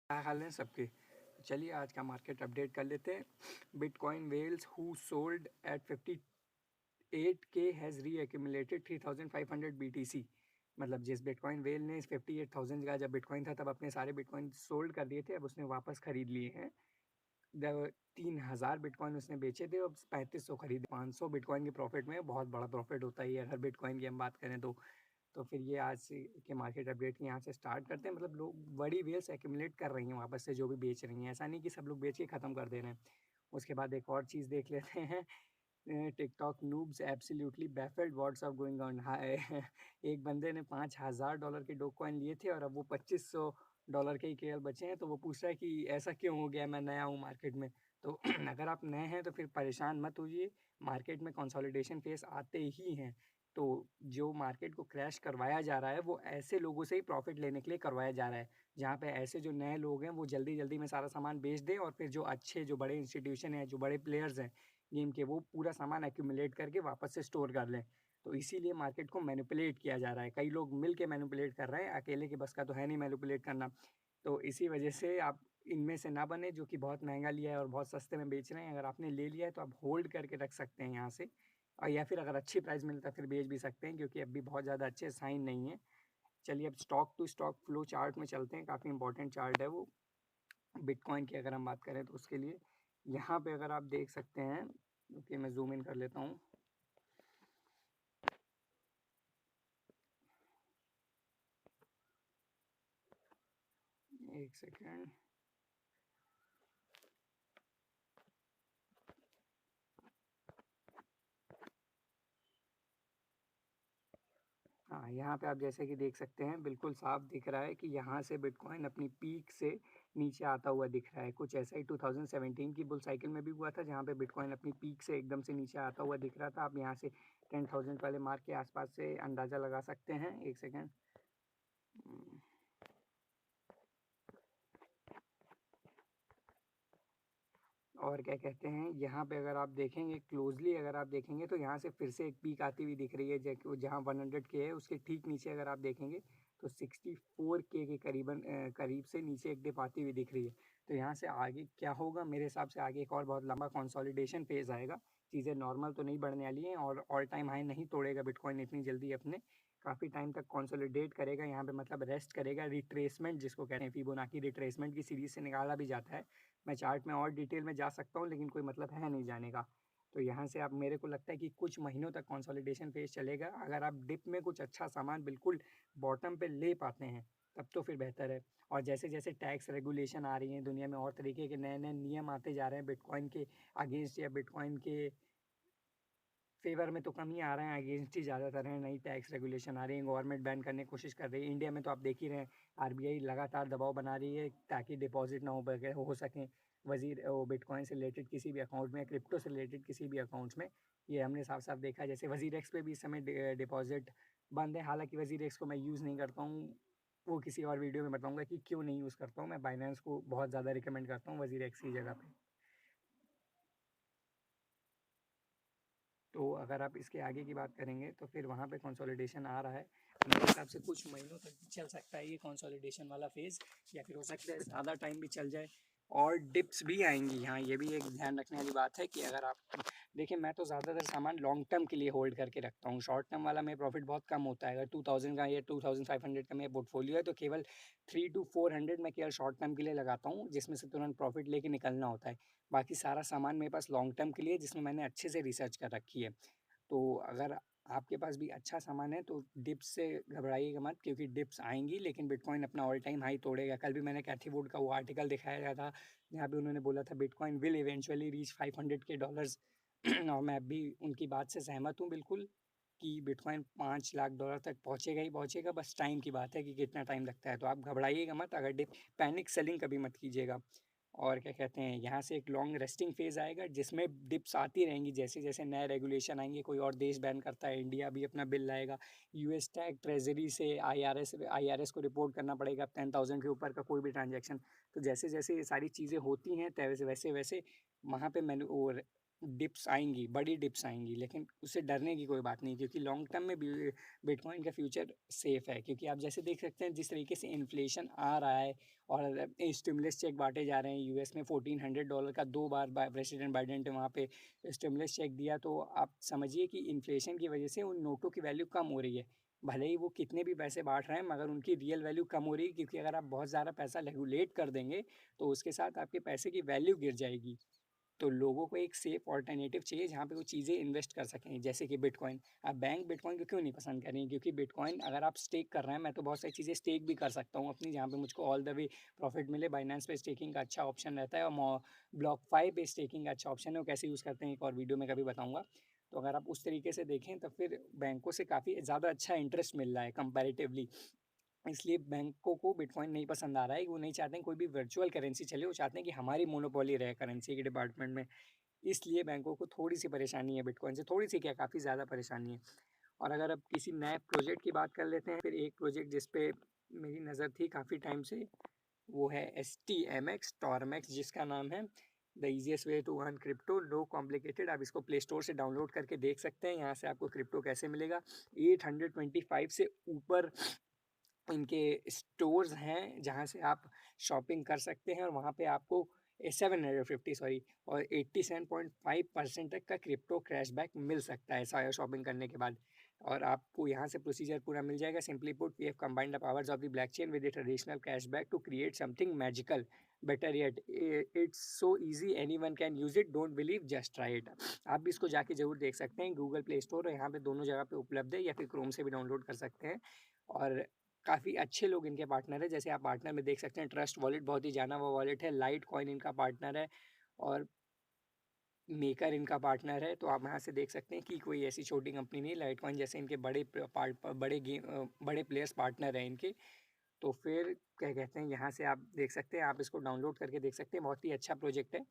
क्या हाल है सबके। चलिए आज का मार्केट अपडेट कर लेते हैं। Bitcoin whales who sold at 58K has reaccumulated 3500 BTC। मतलब जिस बिटकॉइन वेल ने 58,000 का जब बिटकॉइन था तब अपने सारे बिटकॉइन सोल्ड कर दिए थे, अब उसने वापस खरीद लिए हैं। 3,000 बिटकॉइन उसने बेचे थे, अब 3500 खरीदे। 500 बिटकॉइन के प्रॉफिट में बहुत बड़ा प्रॉफिट होता है अगर बिटकॉइन की हम बात करें तो फिर ये आज से के मार्केट अपडेट यहाँ से स्टार्ट करते हैं। मतलब लोग बड़ी वेल्स एक्यूमुलेट कर रही हैं वापस से, जो भी बेच रही हैं। ऐसा नहीं कि सब लोग बेच के ख़त्म कर दे रहे हैं। उसके बाद एक और चीज़ देख लेते हैं। TikTok noobs absolutely baffled what's up going on. Hi. एक बंदे ने $5,000 के डोgecoin लिए थे और अब वो $2,500 के ही केवल बचे हैं। तो वो पूछ रहा है कि ऐसा क्यों हो गया, मैं नया हूँ मार्केट में। तो अगर आप नए हैं तो फिर परेशान मत होइए, मार्केट में कंसोलिडेशन फेस आते ही हैं। तो जो मार्केट को क्रैश करवाया जा रहा है वो ऐसे लोगों से ही प्रॉफिट लेने के लिए करवाया जा रहा है, जहाँ पे ऐसे जो नए लोग हैं वो जल्दी जल्दी में सारा सामान बेच दें और फिर जो अच्छे जो बड़े इंस्टीट्यूशन हैं, जो बड़े प्लेयर्स हैं गेम के, वो पूरा सामान एक्यूमुलेट करके वापस से स्टोर कर लें। तो इसीलिए मार्केट को मैनिपुलेट किया जा रहा है। कई लोग मिल के मैनिपुलेट कर रहे हैं, अकेले के बस का तो है नहीं मैनिपुलेट करना। तो इसी वजह से आप इनमें से ना बने जो कि बहुत महंगा लिया है और बहुत सस्ते में बेच रहे हैं। अगर आपने ले लिया है तो आप होल्ड करके रख सकते हैं यहाँ से, और या फिर अगर अच्छी प्राइस मिलता है फिर बेच भी सकते हैं, क्योंकि अभी बहुत ज़्यादा अच्छे साइन नहीं है। चलिए अब stock to stock flow chart में चलते हैं। काफ़ी इंपॉर्टेंट चार्ट है वो बिटकॉइन की, अगर हम बात करें तो उसके लिए यहाँ पे अगर आप देख सकते हैं। ओके, मैं जूम इन कर लेता हूँ। एक सेकेंड। हाँ, यहाँ पे आप जैसे कि देख सकते हैं बिल्कुल साफ दिख रहा है कि यहाँ से बिटकॉइन अपनी पीक से नीचे आता हुआ दिख रहा है। कुछ ऐसा ही 2017 की बुल साइकिल में भी हुआ था, जहाँ पे बिटकॉइन अपनी पीक से एकदम से नीचे आता हुआ दिख रहा था। आप यहाँ से 10,000 वाले मार्क के आसपास से अंदाज़ा लगा सकते हैं। एक सेकेंड। और क्या कहते हैं, यहाँ पे अगर आप देखेंगे क्लोजली, अगर आप देखेंगे तो यहाँ से फिर से एक पीक आती हुई दिख रही है, जहाँ 100K है उसके ठीक नीचे अगर आप देखेंगे तो 64K के करीबन करीब से नीचे एक डिप आती हुई दिख रही है। तो यहाँ से आगे क्या होगा, मेरे हिसाब से आगे एक और बहुत लंबा कंसोलिडेशन फेज आएगा। चीज़ें नॉर्मल तो नहीं बढ़ने वाली हैं और ऑल टाइम हाई नहीं तोड़ेगा बिटकॉइन इतनी जल्दी अपने। काफ़ी टाइम तक कंसोलिडेट करेगा यहाँ पे, मतलब रेस्ट करेगा, रिट्रेसमेंट जिसको कहते हैं। फिबोनाची रिट्रेसमेंट की सीरीज से निकाला भी जाता है। मैं चार्ट में और डिटेल में जा सकता हूँ, लेकिन कोई मतलब है नहीं जाने का। तो यहाँ से आप, मेरे को लगता है कि कुछ महीनों तक कंसोलिडेशन फेज चलेगा। अगर आप डिप में कुछ अच्छा सामान बिल्कुल बॉटम पे ले पाते हैं तब तो फिर बेहतर है। और जैसे जैसे टैक्स रेगुलेशन आ रही हैं दुनिया में, और तरीके के नए नए नियम आते जा रहे हैं बिटकॉइन के अगेंस्ट या बिटकॉइन के फेवर में, तो कम ही आ रहे हैं, अगेंस्ट ही ज़्यादातर हैं। नई टैक्स रेगुलेशन आ रही है, गवर्नमेंट बैन करने की कोशिश कर रही है। इंडिया में तो आप देख ही रहे हैं, आरबीआई लगातार दबाव बना रही है ताकि डिपॉजिट ना हो सकें वजीर वो बिटकॉइन से रिलेटेड किसी भी अकाउंट में, क्रिप्टो से रिलेटेड किसी भी अकाउंट्स में। ये हमने साफ साफ देखा है। जैसे वजीर एक्स पे भी इस समय डिपॉजिट बंद है। हालांकि वजीर एक्स को मैं यूज़ नहीं करता हूँ, वो किसी और वीडियो में बताऊंगा कि क्यों नहीं यूज़ करता हूँ। मैं बाइनेंस को बहुत ज़्यादा रिकमेंड करता हूँ वजीर एक्स की जगह पे। तो अगर आप इसके आगे की बात करेंगे तो फिर वहाँ पे कंसोलिडेशन आ रहा है। मेरे हिसाब से कुछ महीनों तक भी चल सकता है ये कंसोलिडेशन वाला फेज़, या फिर हो सकता है ज़्यादा टाइम भी चल जाए और डिप्स भी आएंगी। यहाँ ये भी एक ध्यान रखने वाली बात है कि अगर आप देखिए, मैं तो ज़्यादातर सामान लॉन्ग टर्म के लिए होल्ड करके रखता हूँ। शॉर्ट टर्म वाला में प्रॉफिट बहुत कम होता है। अगर 2000 का या 2500 का मेरा पोर्टफोलियो है तो केवल 300 to 400 मैं केवल शॉर्ट टर्म के लिए लगाता हूँ, जिसमें से तुरंत प्रॉफिट लेके निकलना होता है। बाकी सारा सामान मेरे पास लॉन्ग टर्म के लिए, जिसमें मैंने अच्छे से रिसर्च कर रखी है। तो अगर आपके पास भी अच्छा सामान है तो डिप्स से घबराइएगा मत, क्योंकि डिप्स आएंगी, लेकिन बिटकॉइन अपना ऑल टाइम हाई तोड़ेगा। कल भी मैंने कैथी वुड का वो आर्टिकल दिखाया गया था, जहाँ पे उन्होंने बोला था bitcoin will eventually reach $500K। और मैं भी उनकी बात से सहमत हूँ बिल्कुल, कि बिटकॉइन $5 लाख तक पहुँचेगा ही पहुँचेगा। बस टाइम की बात है कि कितना टाइम लगता है। तो आप घबराइएगा मत, अगर डिप पैनिक सेलिंग कभी मत कीजिएगा। और क्या कहते हैं, यहाँ से एक लॉन्ग रेस्टिंग फेज़ आएगा जिसमें डिप्स आती रहेंगी। जैसे जैसे नए रेगुलेशन आएंगे, कोई और देश बैन करता है, इंडिया भी अपना बिल लाएगा, यूएस टैग ट्रेजरी से आईआरएस को रिपोर्ट करना पड़ेगा 10,000 के ऊपर का कोई भी ट्रांजैक्शन। तो जैसे जैसे ये सारी चीज़ें होती हैं, तैसे वैसे वैसे वहाँ पे मैंने वो डिप्स आएँगी, बड़ी डिप्स आएँगी, लेकिन उससे डरने की कोई बात नहीं, क्योंकि लॉन्ग टर्म में बिटकॉइन का फ्यूचर सेफ है। क्योंकि आप जैसे देख सकते हैं जिस तरीके से इन्फ्लेशन आ रहा है और स्टिमुलस चेक बाँटे जा रहे हैं। यूएस में $1400 का 2 बार प्रेसिडेंट बाइडेन ने वहाँ पे स्टिमुलस चेक दिया, तो आप समझिए कि इन्फ्लेशन की वजह से उन नोटों की वैल्यू कम हो रही है। भले ही वो कितने भी पैसे बाँट रहे हैं, मगर उनकी रियल वैल्यू कम हो रही है, क्योंकि अगर आप बहुत ज़्यादा पैसा रेगुलेट कर देंगे, तो उसके साथ आपके पैसे की वैल्यू गिर जाएगी। तो लोगों को एक सेफ ऑल्टरनेटिव चाहिए जहाँ पे वो चीज़ें इन्वेस्ट कर सकें, जैसे कि बिटकॉइन। अब बैंक बिटकॉइन को क्यों नहीं पसंद कर रही हैं? क्योंकि बिटकॉइन अगर आप स्टेक कर रहे हैं, मैं तो बहुत सारी चीज़ें स्टेक भी कर सकता हूँ अपनी, जहाँ पे मुझको ऑल द वे प्रॉफिट मिले। बाइनेंस पे स्टेकिंग का अच्छा ऑप्शन रहता है, और ब्लॉक फाई पे स्टेकिंग का अच्छा ऑप्शन है। वो कैसे यूज़ करते हैं एक और वीडियो में कभी बताऊँगा। तो अगर आप उस तरीके से देखें, तो फिर बैंकों से काफ़ी ज़्यादा अच्छा इंटरेस्ट मिल रहा है कंपैरेटिवली। इसलिए बैंकों को बिटकॉइन नहीं पसंद आ रहा है। वो नहीं चाहते हैं कोई भी वर्चुअल करेंसी चले, वो चाहते हैं कि हमारी मोनोपोली रहे करेंसी के डिपार्टमेंट में। इसलिए बैंकों को थोड़ी-सी परेशानी है बिटकॉइन से, थोड़ी-सी क्या, काफ़ी ज़्यादा परेशानी है। और अगर अब किसी नए प्रोजेक्ट की बात कर लेते हैं, फिर एक प्रोजेक्ट जिस पे मेरी नज़र थी काफ़ी टाइम से, वो है एसटीएमएक्स, टॉरमैक्स जिसका नाम है। The easiest way to earn crypto, no complicated. आप इसको प्ले स्टोर से डाउनलोड करके देख सकते हैं, यहाँ से आपको क्रिप्टो कैसे मिलेगा। 825 से ऊपर इनके स्टोर्स हैं, जहाँ से आप शॉपिंग कर सकते हैं, और वहाँ पे आपको 750 सॉरी, और 87.5% तक का क्रिप्टो क्रैशबैक मिल सकता है सारा शॉपिंग करने के बाद। और आपको यहाँ से प्रोसीजर पूरा मिल जाएगा। Simply put, we have combined the powers of the blockchain with the traditional cashback to create something magical. Better yet, it's so easy, anyone can use it, don't believe, just try it. आप भी इसको जाके ज़रूर देख सकते हैं, Google play store और यहाँ पे दोनों जगह पे उपलब्ध है, या फिर क्रोम से भी डाउनलोड कर सकते हैं। और काफ़ी अच्छे लोग इनके पार्टनर हैं, जैसे आप पार्टनर में देख सकते हैं ट्रस्ट वॉलेट बहुत ही जाना हुआ वॉलेट है, लाइट कॉइन इनका पार्टनर है, और मेकर इनका पार्टनर है। तो आप यहाँ से देख सकते हैं कि कोई ऐसी छोटी कंपनी नहीं है, लाइट कॉइन जैसे इनके बड़े प्लेयर्स पार्टनर हैं इनके। तो फिर क्या कहते हैं, यहाँ से आप देख सकते हैं, आप इसको डाउनलोड करके देख सकते हैं, बहुत ही अच्छा प्रोजेक्ट है।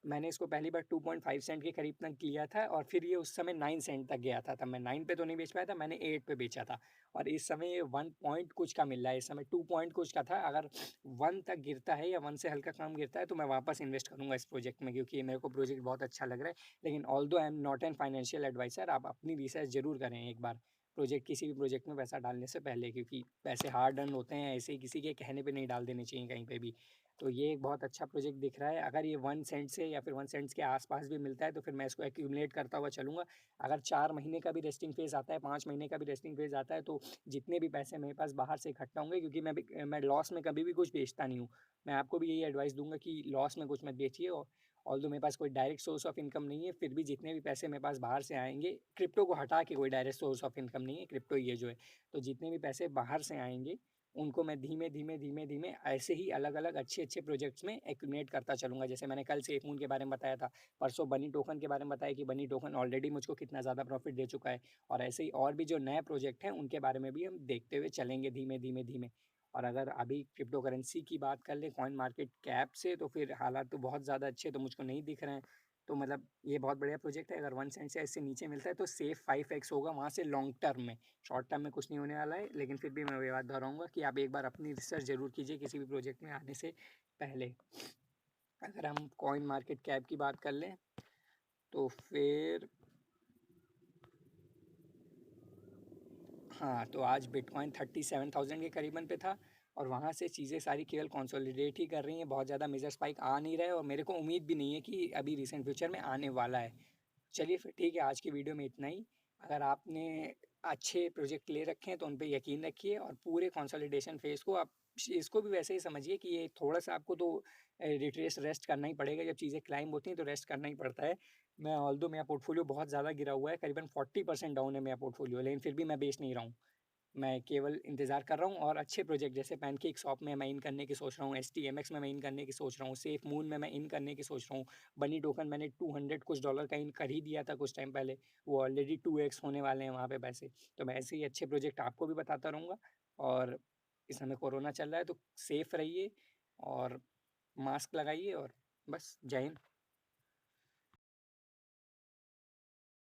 मैंने इसको पहली बार 2.5 सेंट के करीब तक लिया था, और फिर ये उस समय 9 सेंट तक गया था। तब मैं 9 पे तो नहीं बेच पाया था, मैंने 8 पे बेचा था। और इस समय ये 1 पॉइंट कुछ का मिल रहा है, इस समय 2 पॉइंट कुछ का था। अगर 1 तक गिरता है, या 1 से हल्का कम गिरता है, तो मैं वापस इन्वेस्ट करूँगा इस प्रोजेक्ट में, क्योंकि मेरे को प्रोजेक्ट बहुत अच्छा लग रहा है। लेकिन although I am not an financial adviser, आप अपनी रिसर्च ज़रूर करें एक बार, किसी भी प्रोजेक्ट में पैसा डालने से पहले, क्योंकि पैसे हार्ड अर्न होते हैं, ऐसे ही किसी के कहने पे नहीं डाल देने चाहिए कहीं पे भी। तो ये एक बहुत अच्छा प्रोजेक्ट दिख रहा है। अगर ये 1 सेंट से या फिर 1 सेंट्स के आस-पास भी मिलता है, तो फिर मैं इसको एक्यूमुलेट करता हुआ चलूँगा। अगर 4 महीने का भी रेस्टिंग फ़ेज़ आता है, 5 महीने का भी रेस्टिंग फ़ेज़ आता है, तो जितने भी पैसे मेरे पास बाहर से इकट्ठा होंगे, क्योंकि मैं लॉस में कभी भी कुछ बेचता नहीं हूँ। मैं आपको भी यही एडवाइस दूँगा कि लॉस में कुछ मत बेचिए। और ऑल्दो मेरे पास कोई डायरेक्ट सोर्स ऑफ इनकम नहीं है, फिर भी जितने भी पैसे मेरे पास बाहर से आएँगे, क्रिप्टो को हटा के कोई डायरेक्ट सोर्स ऑफ इनकम नहीं है, क्रिप्टो ये जो है। तो जितने भी पैसे बाहर से आएँगे, उनको मैं धीमे-धीमे ऐसे ही अलग-अलग अच्छे-अच्छे प्रोजेक्ट्स में एक्यूमुलेट करता चलूँगा। जैसे मैंने कल सेफमून के बारे में बताया था, परसों बनी टोकन के बारे में बताया कि बनी टोकन ऑलरेडी मुझको कितना ज़्यादा प्रॉफ़िट दे चुका है। और ऐसे ही और भी जो नए प्रोजेक्ट हैं, उनके बारे में भी हम देखते हुए चलेंगे धीमे-धीमे। और अगर अभी क्रिप्टो करेंसी की बात कर लें कॉइन मार्केट कैप से, तो फिर हालात तो बहुत ज़्यादा अच्छे तो मुझको नहीं दिख रहे हैं। तो मतलब ये बहुत बढ़िया प्रोजेक्ट है। अगर 1 सेंट से इससे नीचे मिलता है, तो सेफ 5x होगा वहाँ से लॉन्ग टर्म में। शॉर्ट टर्म में कुछ नहीं होने वाला है, लेकिन फिर भी मैं ये बात दोहराऊँगा कि आप एक बार अपनी रिसर्च ज़रूर कीजिए किसी भी प्रोजेक्ट में आने से पहले। अगर हम कॉइन मार्केट कैप की बात कर लें, तो फिर हाँ, तो आज बिटकॉइन 37,000 के करीबन पे था, और वहाँ से चीज़ें सारी केवल कंसोलिडेट ही कर रही हैं, बहुत ज़्यादा मेजर स्पाइक आ नहीं रहा है, और मेरे को उम्मीद भी नहीं है कि अभी रिसेंट फ्यूचर में आने वाला है। चलिए फिर ठीक है, आज की वीडियो में इतना ही। अगर आपने अच्छे प्रोजेक्ट ले रखे हैं, तो उन पे यकीन रखिए, और पूरे कंसोलिडेशन फेज़ को आप इसको भी वैसे ही समझिए कि ये थोड़ा-सा आपको तो रिट्रेस रेस्ट करना ही पड़ेगा। जब चीज़ें क्लाइंब होती हैं, तो रेस्ट करना ही पड़ता है। मैं ऑल्दो मेरा पोर्टफोलियो बहुत ज़्यादा गिरा हुआ है, करीबन 40% डाउन है मेरा पोर्टफोलियो, लेकिन फिर भी मैं बेच नहीं रहा हूँ। मैं केवल इंतज़ार कर रहा हूँ, और अच्छे प्रोजेक्ट जैसे पैनकेक शॉप में मैं इन करने की सोच रहा हूँ, एसटीएमएक्स में मैं इन करने की सोच रहा हूँ, सेफ मून में मैं इन करने की सोच रहा हूँ। बनी टोकन मैंने 200 कुछ डॉलर का इन कर ही दिया था कुछ टाइम पहले, वो ऑलरेडी 2x होने वाले हैं वहाँ पे पैसे। तो मैं ऐसे ही अच्छे प्रोजेक्ट आपको भी बताता रहूँगा। और इस समय कोरोना चल रहा है, तो सेफ रहिए, और मास्क लगाइए, और बस जय हिंद।